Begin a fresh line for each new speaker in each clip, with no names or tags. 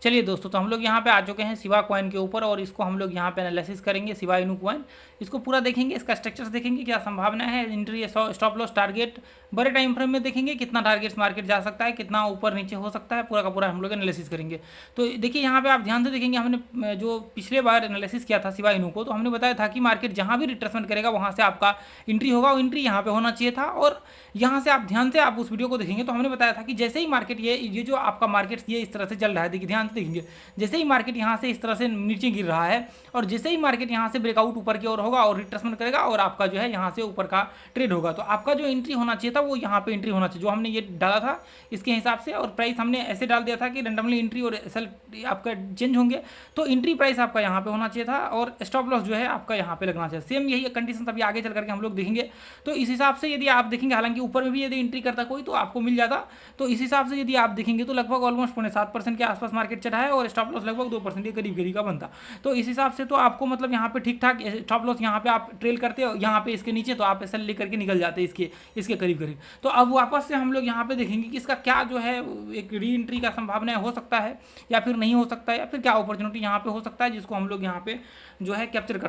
चलिए दोस्तों, तो हम लोग यहाँ पे आ चुके हैं शिवा कॉइन के ऊपर और इसको हम लोग यहाँ पे एनालिसिस करेंगे। शिवा इनू कॉइन इसको पूरा देखेंगे, इसका स्ट्रक्चर्स देखेंगे, क्या संभावना है, एंट्री स्टॉप लॉस टारगेट बड़े टाइम फ्रेम में देखेंगे, कितना टारगेट्स मार्केट जा सकता है, कितना ऊपर नीचे हो सकता है, पूरा का पूरा हम लोग एनालिसिस करेंगे। तो देखिए यहाँ पे आप ध्यान से देखेंगे, हमने जो पिछले बार एनालिसिस किया था शिवा इनू को, तो हमने बताया था कि मार्केट जहाँ भी रिट्रेसमेंट करेगा वहाँ से आपका एंट्री होगा, एंट्री यहाँ पे होना चाहिए था। और यहाँ से आप ध्यान से आप उस वीडियो को देखेंगे तो हमने बताया था कि जैसे ही मार्केट ये जो आपका मार्केट ये इस तरह से चल रहा है, देखिए ध्यान से देखेंगे, जैसे ही मार्केट यहाँ से इस तरह से नीचे गिर रहा है और जैसे ही मार्केट यहाँ से ब्रेकआउट ऊपर की ओर होगा और रिट्रेसमेंट करेगा और आपका जो है यहाँ से ऊपर का ट्रेड होगा, तो आपका जो एंट्री होना चाहिए था वो यहाँ पे एंट्री होना चाहिए, जो हमने ये डाला था इसके हिसाब से। और प्राइस हमने ऐसे डाल दिया था कि रैंडमली एंट्री और एसएल आपका चेंज होंगे, तो एंट्री प्राइस आपका यहाँ पे होना चाहिए था और स्टॉप लॉस जो है आपका यहाँ पे लगना चाहिए। सेम यही कंडीशन अभी आगे चल करके हम लोग देखेंगे। तो इस हिसाब से यदि आप देखेंगे, हालांकि ऊपर में भी यदि एंट्री करता कोई तो आपको मिल जाता, तो इस हिसाब से यदि आप देखेंगे तो लगभग ऑलमोस्ट 7% के आसपास मार्केट चढ़ा है और स्टॉप लॉस लगभग 2% के करीब करीब का बनता। तो इस हिसाब से तो आपको मतलब यहाँ पे ठीक ठाक स्टॉप लॉस यहाँ पे आप ट्रेल करते हो, यहाँ पे इसके नीचे तो आप एसएल लेकर के निकल जाते इसके करीब करीब। तो अब वापस से हम लोग यहाँ पे देखेंगे कि इसका क्या जो है एक री एंट्री का संभावना हो सकता है या फिर नहीं हो सकता है, या फिर क्या अपॉर्चुनिटी यहाँ पे हो सकता है जिसको हम लोग यहाँ पे जो है कैप्चर कर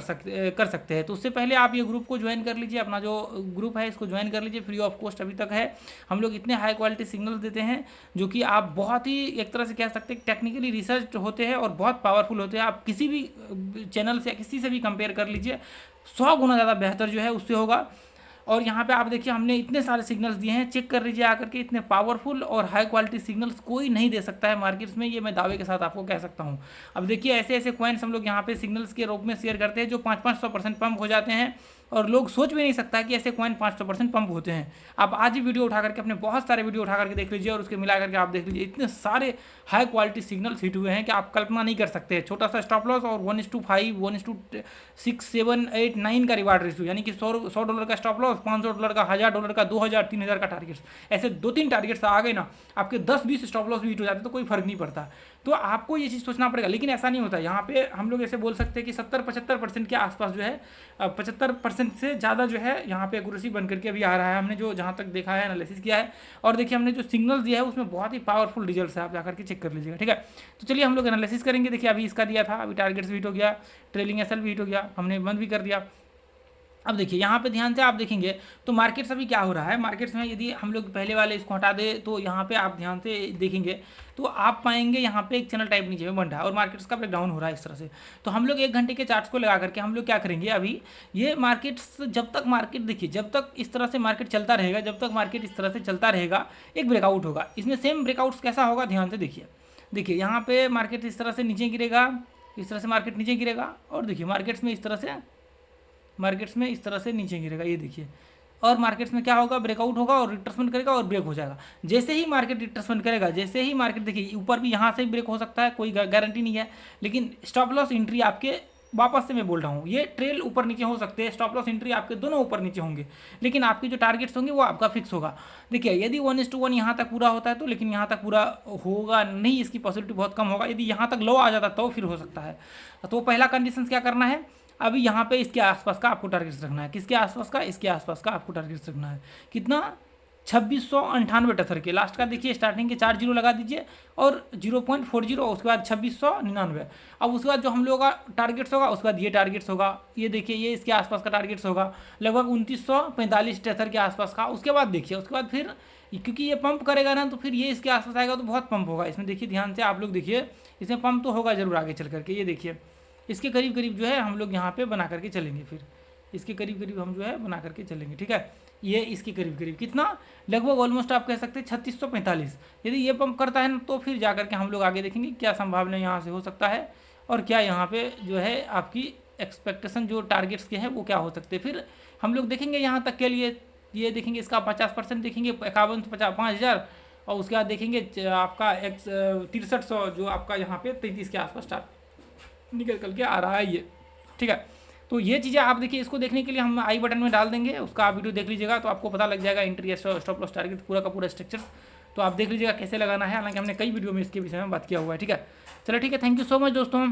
सकते हैं। तो उससे पहले आप ये ग्रुप को ज्वाइन कर लीजिए, अपना जो ग्रुप है इसको ज्वाइन कर लीजिए, फ्री ऑफ कॉस्ट अभी तक है। हम लोग इतने हाई क्वालिटी सिग्नल्स देते हैं जो कि आप बहुत ही एक तरह से कह सकते हैं टेक्निकली रिसर्च होते हैं और बहुत पावरफुल होते हैं। आप किसी भी चैनल से किसी से भी कंपेयर कर लीजिए, 100 गुना ज़्यादा बेहतर जो है उससे होगा। और यहाँ पे आप देखिए हमने इतने सारे सिग्नल्स दिए हैं, चेक कर लीजिए आकर के, इतने पावरफुल और हाई क्वालिटी सिग्नल्स कोई नहीं दे सकता है मार्केट्स में, ये मैं दावे के साथ आपको कह सकता हूँ। अब देखिए ऐसे ऐसे कॉइन्स हम लोग यहाँ पे सिग्नल्स के रूप में शेयर करते हैं जो 500-500% पंप हो जाते हैं और लोग सोच भी नहीं सकता कि ऐसे कॉइन 500% पंप होते हैं। आप आज ही वीडियो उठा करके अपने बहुत सारे वीडियो उठा करके देख लीजिए और उसके मिला करके आप देख लीजिए, इतने सारे हाई क्वालिटी सिग्नल्स हिट हुए हैं कि आप कल्पना नहीं कर सकते। छोटा सा स्टॉप लॉस और 1:5 1:6 7 8 9 का रिवार्ड रेशियो, यानी कि $100 का स्टॉप लॉस, $500 का, $1000 का, 2000 3000 का टारगेट्स, ऐसे 2-3 टारगेट्स आ गए ना, आपके 10-20 स्टॉप लॉस भी हिट हो जाते तो कोई फर्क नहीं पड़ता। तो आपको ये चीज़ सोचना पड़ेगा, लेकिन ऐसा नहीं होता। यहाँ पे हम लोग ऐसे बोल सकते हैं कि 70-75% के आसपास जो है 75% से ज़्यादा जो है यहाँ पे एक्यूरेसी बन करके अभी आ रहा है, हमने जो जहाँ तक देखा है एनालिसिस किया है। और देखिए हमने जो सिग्नल्स दिया है उसमें बहुत ही पावरफुल रिजल्ट्स है, आप जाकर के चेक कर लीजिएगा, ठीक है। तो चलिए हम लोग एनालिसिस करेंगे। देखिए अभी इसका दिया था, अभी टारगेट्स भी हिट हो गया, ट्रेलिंग एसएल भी हिट हो गया, हमने बंद भी कर दिया। अब देखिए यहाँ पे ध्यान से आप देखेंगे तो मार्केट्स अभी क्या हो रहा है, मार्केट्स में यदि हम लोग पहले वाले इसको हटा दे तो यहाँ पे आप ध्यान से देखेंगे तो आप पाएंगे यहाँ पे एक चैनल टाइप नीचे में बन रहा है और मार्केट्स का ब्रेकडाउन हो रहा है इस तरह से। तो हम लोग 1 घंटे के चार्ट्स को लगा करके हम लोग क्या करेंगे, अभी ये मार्केट्स जब तक मार्केट देखिए जब तक इस तरह से मार्केट चलता रहेगा, जब तक मार्केट इस तरह से चलता रहेगा, एक ब्रेकआउट होगा। इसमें सेम ब्रेकआउट्स कैसा होगा ध्यान से देखिए यहाँ पे मार्केट इस तरह से नीचे गिरेगा, इस तरह से मार्केट नीचे गिरेगा और देखिए मार्केट्स में इस तरह से नीचे गिरेगा, ये देखिए। और मार्केट्स में क्या होगा, ब्रेकआउट होगा और रिट्रेसमेंट करेगा और ब्रेक हो जाएगा। जैसे ही मार्केट रिट्रेसमेंट करेगा, जैसे ही मार्केट देखिए ऊपर भी यहाँ से ब्रेक हो सकता है, कोई गारंटी नहीं है, लेकिन स्टॉप लॉस एंट्री आपके वापस से मैं बोल रहा हूँ, ये ट्रेल ऊपर नीचे हो सकते हैं, स्टॉप लॉस एंट्री आपके दोनों ऊपर नीचे होंगे, लेकिन आपके जो टारगेट्स होंगे वो आपका फिक्स होगा। देखिए यदि 1:1 यहाँ तक पूरा होता है तो, लेकिन यहाँ तक पूरा होगा नहीं, इसकी पॉसिबिलिटी बहुत कम होगा। यदि यहाँ तक लो आ जाता तो फिर हो सकता है। तो पहला कंडीशन क्या करना है, अभी यहाँ पे इसके आसपास का आपको टारगेट्स रखना है, किसके आसपास का, इसके आसपास का आपको टारगेट्स रखना है। कितना, 2698 टसर के लास्ट का देखिए, स्टार्टिंग के 4 जीरो लगा दीजिए और 0.40, उसके बाद 2699। अब उसके बाद जो हम लोग का टारगेट्स होगा उसके बाद ये टारगेट्स होगा, ये देखिए ये इसके आसपास का टारगेट्स होगा लगभग 2945 टसर के आसपास का। उसके बाद देखिए उसके बाद फिर क्योंकि ये पंप करेगा ना तो फिर ये इसके आसपास आएगा तो बहुत पंप होगा इसमें। देखिए ध्यान से आप लोग देखिए, इसमें पंप तो होगा जरूर आगे चल करके, ये देखिए इसके करीब करीब जो है हम लोग यहाँ पे बना करके चलेंगे, फिर इसके करीब करीब हम जो है बना करके चलेंगे, ठीक है। ये इसके करीब करीब कितना, लगभग ऑलमोस्ट आप कह सकते हैं 3645। यदि ये पंप करता है ना तो फिर जा करके हम लोग आगे देखेंगे क्या संभावना यहाँ से हो सकता है और क्या यहाँ पे जो है आपकी एक्सपेक्टेशन जो टारगेट्स के हैं वो क्या हो सकते हैं। फिर हम लोग देखेंगे यहाँ तक के लिए, ये देखेंगे इसका 50% देखेंगे, 51-5000 और उसके बाद देखेंगे आपका 6300 जो आपका यहाँ पे 33 के आसपास निकल करके आ रहा है ये, ठीक है। तो ये चीज़ें आप देखिए, इसको देखने के लिए हम आई बटन में डाल देंगे, उसका आप वीडियो देख लीजिएगा तो आपको पता लग जाएगा एंट्री स्टॉप लॉस टारगेट पूरा का पूरा स्ट्रक्चर। तो आप देख लीजिएगा कैसे लगाना है, हालांकि हमने कई वीडियो में इसके विषय में बात किया हुआ है, ठीक है। चलो ठीक है, थैंक यू सो मच दोस्तों।